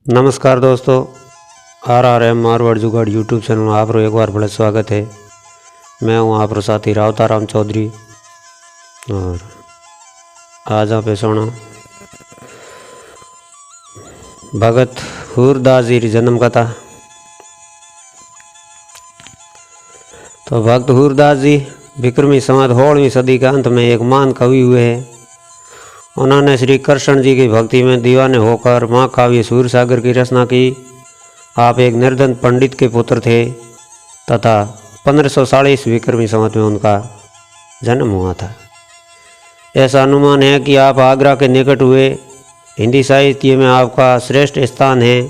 नमस्कार दोस्तों, RRM मारवाड़ जुगाड़ यूट्यूब चैनल में आप एक बार बड़ा स्वागत है। मैं हूँ आप साथी रावताराम चौधरी और आज आप सुनो भगत हुरदास जी की जन्म कथा। तो भक्त हुरदास जी विक्रमी संवत 16वीं सदी के अंत में एक महान कवि हुए हैं। उन्होंने श्री कृष्ण जी की भक्ति में दीवाने होकर महाकाव्य सूरसागर की रचना की। आप एक निर्धन पंडित के पुत्र थे तथा 1540 विक्रमी संवत में उनका जन्म हुआ था। ऐसा अनुमान है कि आप आगरा के निकट हुए। हिंदी साहित्य में आपका श्रेष्ठ स्थान है।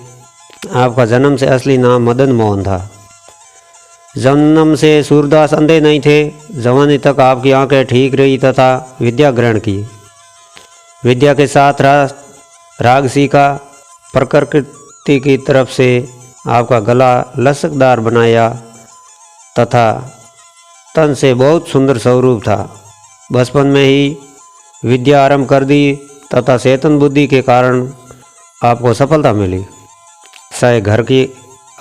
आपका जन्म से असली नाम मदन मोहन था। जन्म से सूरदास अंधे नहीं थे। जवानी तक आपकी आंखें ठीक रही तथा विद्या ग्रहण की। विद्या के साथ राग सीखा। प्रकृति की तरफ से आपका गला लचकदार बनाया तथा तन से बहुत सुंदर स्वरूप था। बचपन में ही विद्या आरंभ कर दी तथा चेतन बुद्धि के कारण आपको सफलता मिली। चाहे घर की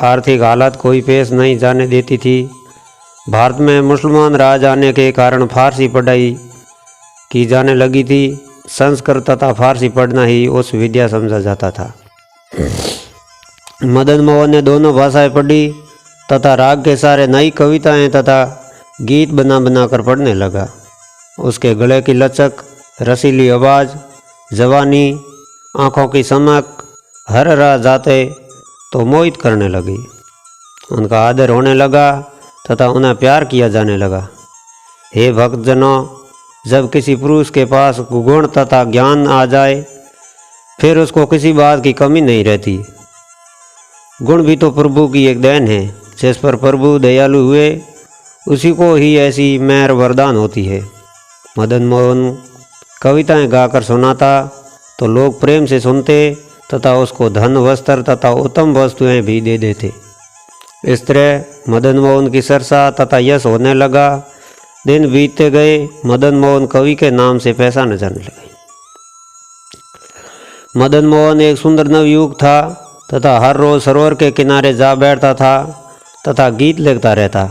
आर्थिक हालत कोई पेश नहीं जाने देती थी। भारत में मुसलमान राज आने के कारण फारसी पढ़ाई की जाने लगी थी। संस्कृत तथा फारसी पढ़ना ही उस विद्या समझा जाता था। मदन मोहन ने दोनों भाषाएं पढ़ी तथा राग के सारे नई कविताएं तथा गीत बना बना कर पढ़ने लगा। उसके गले की लचक, रसीली आवाज़, जवानी, आँखों की चमक हर राह जाते तो मोहित करने लगी। उनका आदर होने लगा तथा उन्हें प्यार किया जाने लगा। हे भक्तजनों, जब किसी पुरुष के पास गुण तथा ज्ञान आ जाए फिर उसको किसी बात की कमी नहीं रहती। गुण भी तो प्रभु की एक देन है। जिस पर प्रभु दयालु हुए उसी को ही ऐसी मेहर वरदान होती है। मदन मोहन कविताएं गाकर सुनाता तो लोग प्रेम से सुनते तथा उसको धन, वस्त्र तथा उत्तम वस्तुएं भी दे देते। इस तरह मदन मोहन की चर्चा तथा यश होने लगा। दिन बीतते गए। मदन मोहन कवि के नाम से पहचाने जाने लगे। मदन मोहन एक सुंदर नवयुवक था तथा हर रोज सरोवर के किनारे जा बैठता था तथा गीत लिखता रहता।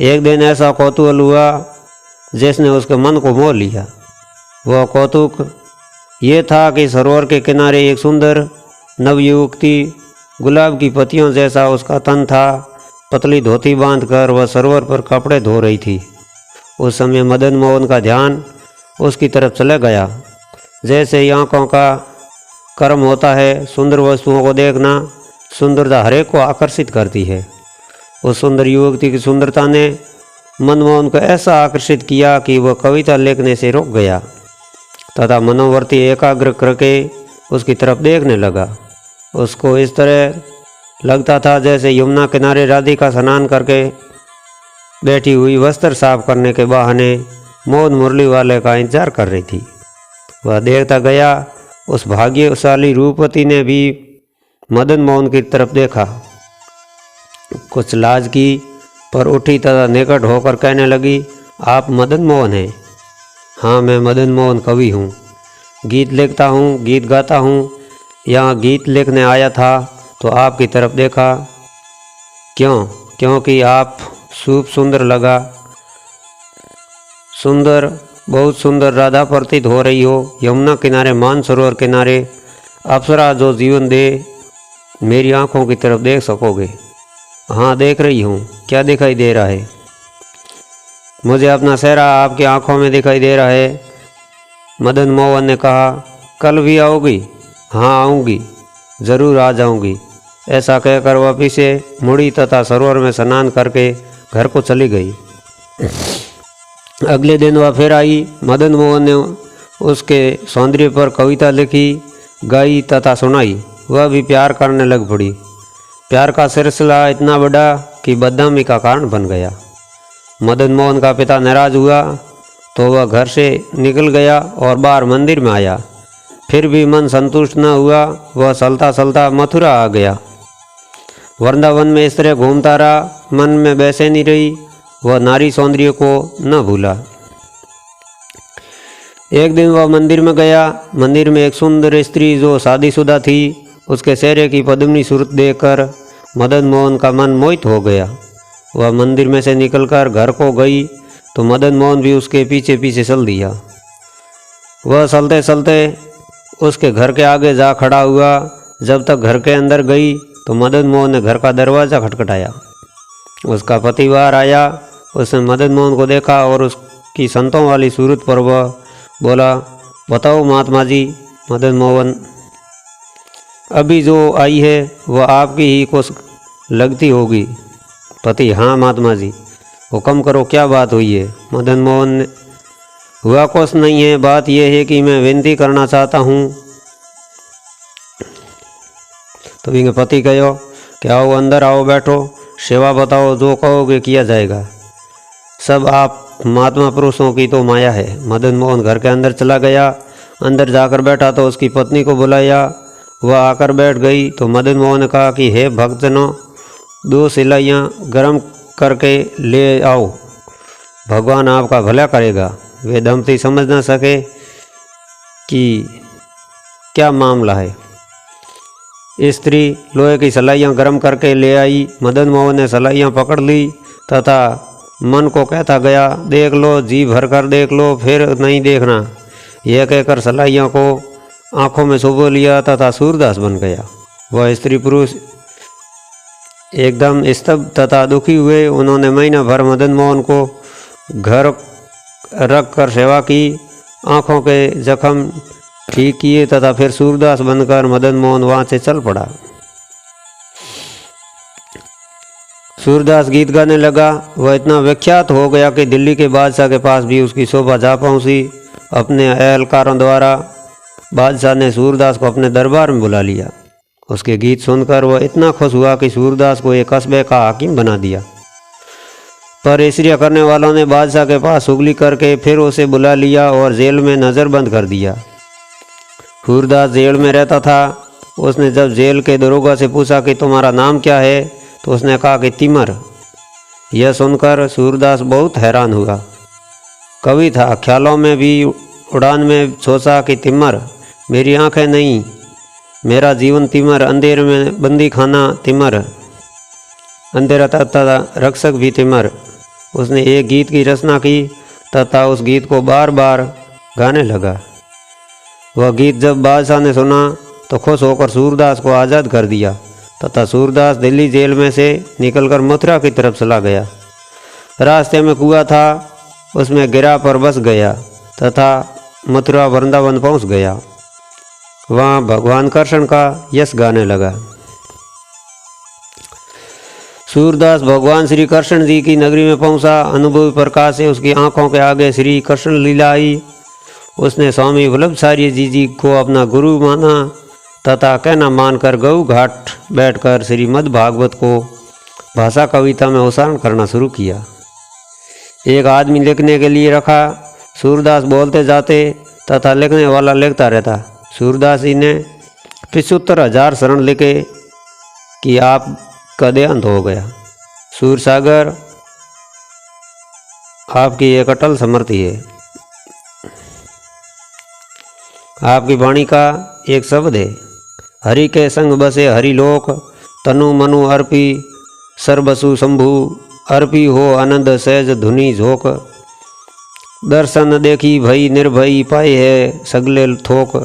एक दिन ऐसा कौतूहल हुआ जिसने उसके मन को मोह लिया। वह कौतुक ये था कि सरोवर के किनारे एक सुंदर नवयुवक थी। गुलाब की पत्तियों जैसा उसका तन था। पतली धोती बांधकर वह सरोवर पर कपड़े धो रही थी। उस समय मदन मोहन का ध्यान उसकी तरफ चला गया। जैसे ही आँखों का कर्म होता है, सुंदर वस्तुओं को देखना, सुंदरता हरेक को आकर्षित करती है। उस सुंदर युवती की सुंदरता ने मनमोहन को ऐसा आकर्षित किया कि वह कविता लिखने से रुक गया तथा मनोवर्ती एकाग्र करके उसकी तरफ देखने लगा। उसको इस तरह लगता था जैसे यमुना किनारे राधिका स्नान करके बैठी हुई वस्त्र साफ करने के बहाने मौन मुरली वाले का इंतजार कर रही थी। वह देखता गया। उस भाग्यशाली रूपवती ने भी मदन मोहन की तरफ देखा। कुछ लाज की पर उठी तथा निकट होकर कहने लगी, आप मदन मोहन हैं? हाँ, मैं मदन मोहन कवि हूँ। गीत लिखता हूँ, गीत गाता हूँ। यहाँ गीत लिखने आया था तो आपकी तरफ देखा। क्यों? क्योंकि आप खूब सुंदर लगा। सुंदर, बहुत सुंदर राधा प्रतीत हो रही हो। यमुना किनारे, मानसरोवर किनारे अप्सरा जो जीवन दे मेरी आंखों की तरफ देख सकोगे? हाँ, देख रही हूँ। क्या दिखाई दे रहा है? मुझे अपना चेहरा आपकी आंखों में दिखाई दे रहा है। मदन मोहन ने कहा, कल भी आओगी? हाँ, आऊँगी, ज़रूर आ जाऊँगी। ऐसा कहकर वह पीछे मुड़ी तथा सरोवर में स्नान करके घर को चली गई। अगले दिन वह फिर आई। मदन मोहन ने उसके सौंदर्य पर कविता लिखी, गाई तथा सुनाई। वह भी प्यार करने लग पड़ी। प्यार का सिलसिला इतना बड़ा कि बदनामी का कारण बन गया। मदन मोहन का पिता नाराज हुआ तो वह घर से निकल गया और बाहर मंदिर में आया। फिर भी मन संतुष्ट न हुआ। वह चलता चलता मथुरा आ गया। वृंदावन में इस तरह घूमता रहा। मन में बेचैनी रही। वह नारी सौंदर्य को न भूला। एक दिन वह मंदिर में गया। मंदिर में एक सुंदर स्त्री जो शादीशुदा थी उसके चेहरे की पद्मिनी सूरत देखकर मदन मोहन का मन मोहित हो गया। वह मंदिर में से निकलकर घर को गई तो मदन मोहन भी उसके पीछे पीछे चल दिया। वह चलते चलते उसके घर के आगे जा खड़ा हुआ। जब तक घर के अंदर गई तो मदन मोहन ने घर का दरवाज़ा खटखटाया। उसका पति बाहर आया। उसने मदन मोहन को देखा और उसकी संतों वाली सूरत पर वह बोला, बताओ महात्मा जी। मदन मोहन, अभी जो आई है वह आपकी ही को लगती होगी। पति, हाँ महात्मा जी, हुक्म करो, क्या बात हुई है। मदन मोहन ने, हुआ कुछ नहीं है, बात यह है कि मैं विनती करना चाहता हूँ। तो इनके पति कहो कि आओ अंदर आओ, बैठो, सेवा बताओ, जो कहोगे किया जाएगा। सब आप महात्मा पुरुषों की तो माया है। मदन मोहन घर के अंदर चला गया। अंदर जाकर बैठा तो उसकी पत्नी को बुलाया। वह आकर बैठ गई तो मदन मोहन ने कहा कि हे भक्तजनों, 2 सिलाइयाँ गर्म करके ले आओ, भगवान आपका भला करेगा। वे दंपति समझ न सके कि क्या मामला है। स्त्री लोहे की सलाइयाँ गर्म करके ले आई। मदन मोहन ने सलाइयाँ पकड़ ली तथा मन को कहता गया, देख लो, जी भर कर देख लो, फिर नहीं देखना। यह कहकर सलाइयों को आंखों में सुबह लिया तथा सूरदास बन गया। वह स्त्री पुरुष एकदम स्तब्ध तथा दुखी हुए। उन्होंने महीना भर मदन मोहन को घर रख कर सेवा की, आँखों के जख्म ठीक किए तथा फिर सूरदास बनकर मदन मोहन वहाँ से चल पड़ा। सूरदास गीत गाने लगा। वह इतना विख्यात हो गया कि दिल्ली के बादशाह के पास भी उसकी शोभा जा पहुँची। अपने अहलकारों द्वारा बादशाह ने सूरदास को अपने दरबार में बुला लिया। उसके गीत सुनकर वह इतना खुश हुआ कि सूरदास को एक कस्बे का हाकिम बना दिया। पर ईर्ष्या करने वालों ने बादशाह के पास चुगली करके फिर उसे बुला लिया और जेल में नज़रबंद कर दिया। सूरदास जेल में रहता था। उसने जब जेल के दरोगा से पूछा कि तुम्हारा नाम क्या है, तो उसने कहा कि तिमर। यह सुनकर सूरदास बहुत हैरान हुआ। कवि था, ख्यालों में भी उड़ान में सोचा कि तिमर मेरी आंखें नहीं, मेरा जीवन तिमर, अंधेरे में बंदी खाना तिमर, अंधेरा तथा रक्षक भी तिमर। उसने एक गीत की रचना की तथा उस गीत को बार बार गाने लगा। वह गीत जब बादशाह ने सुना तो खुश होकर सूरदास को आज़ाद कर दिया तथा सूरदास दिल्ली जेल में से निकलकर मथुरा की तरफ चला गया। रास्ते में कुआं था, उसमें गिरा पर बस गया तथा मथुरा वृंदावन पहुंच गया। वहाँ भगवान कृष्ण का यश गाने लगा। सूरदास भगवान श्री कृष्ण जी की नगरी में पहुंचा। अनुभवी प्रकाश से उसकी आंखों के आगे श्री कृष्ण लीला आई। उसने स्वामी वल्लभाचार्य जी को अपना गुरु माना तथा कहना मानकर गऊ घाट बैठकर श्रीमद् भागवत को भाषा कविता में उच्चारण करना शुरू किया। एक आदमी लिखने के लिए रखा। सूरदास बोलते जाते तथा लिखने वाला लिखता रहता। सूरदास जी ने 75,000 शरण लिखे कि आपका देहांत हो गया। सूरसागर आपकी एक अटल समृद्धि है। आपकी वाणी का एक शब्द है, हरि के संग बसे हरिलोक, तनु मनु अर्पी सर्वसु शंभु, अर्पी हो आनंद सहज धुनि झोंक, दर्शन देखी भई निर्भई पाए है सगले थोक,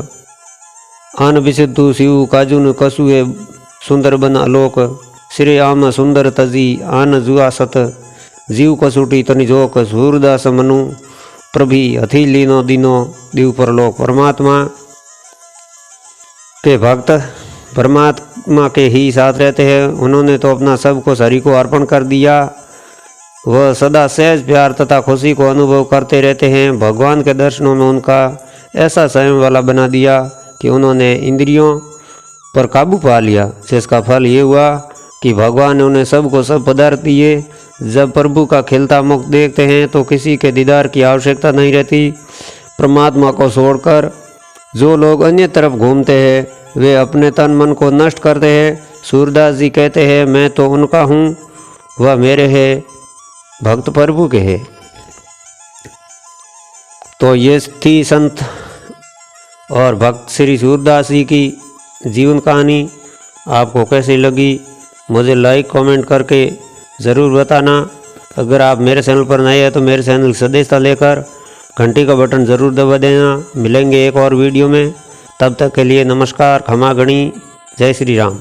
आन विशुद्धु शिव काजुन कसुए सुंदर बन आलोक, श्री आम सुंदर तजी आन जुआ सत, जीव कसुटी तनि जोक, सूरदास मनु प्रभि हथी लीनो दीनो दीव परलोक। परमात्मा के भक्त परमात्मा के ही साथ रहते हैं। उन्होंने तो अपना सब कुछ हरि को अर्पण कर दिया। वह सदा सहज प्यार तथा खुशी को अनुभव करते रहते हैं। भगवान के दर्शनों में उनका ऐसा संयम वाला बना दिया कि उन्होंने इंद्रियों पर काबू पा लिया, जिसका फल ये हुआ कि भगवान ने उन्हें सबको सब पदार्थ दिए। जब प्रभु का खिलता मुख देखते हैं तो किसी के दीदार की आवश्यकता नहीं रहती। परमात्मा को छोड़कर जो लोग अन्य तरफ घूमते हैं वे अपने तन मन को नष्ट करते हैं। सूरदास जी कहते हैं, मैं तो उनका हूँ, वह मेरे है, भक्त प्रभु के है। तो ये थी संत और भक्त श्री सूरदास जी की जीवन कहानी आपको कैसी लगी मुझे लाइक कमेंट करके ज़रूर बताना। अगर आप मेरे चैनल पर नए हैं तो मेरे चैनल सदस्यता लेकर घंटी का बटन ज़रूर दबा देना। मिलेंगे एक और वीडियो में, तब तक के लिए नमस्कार, खमा गणी, जय श्री राम।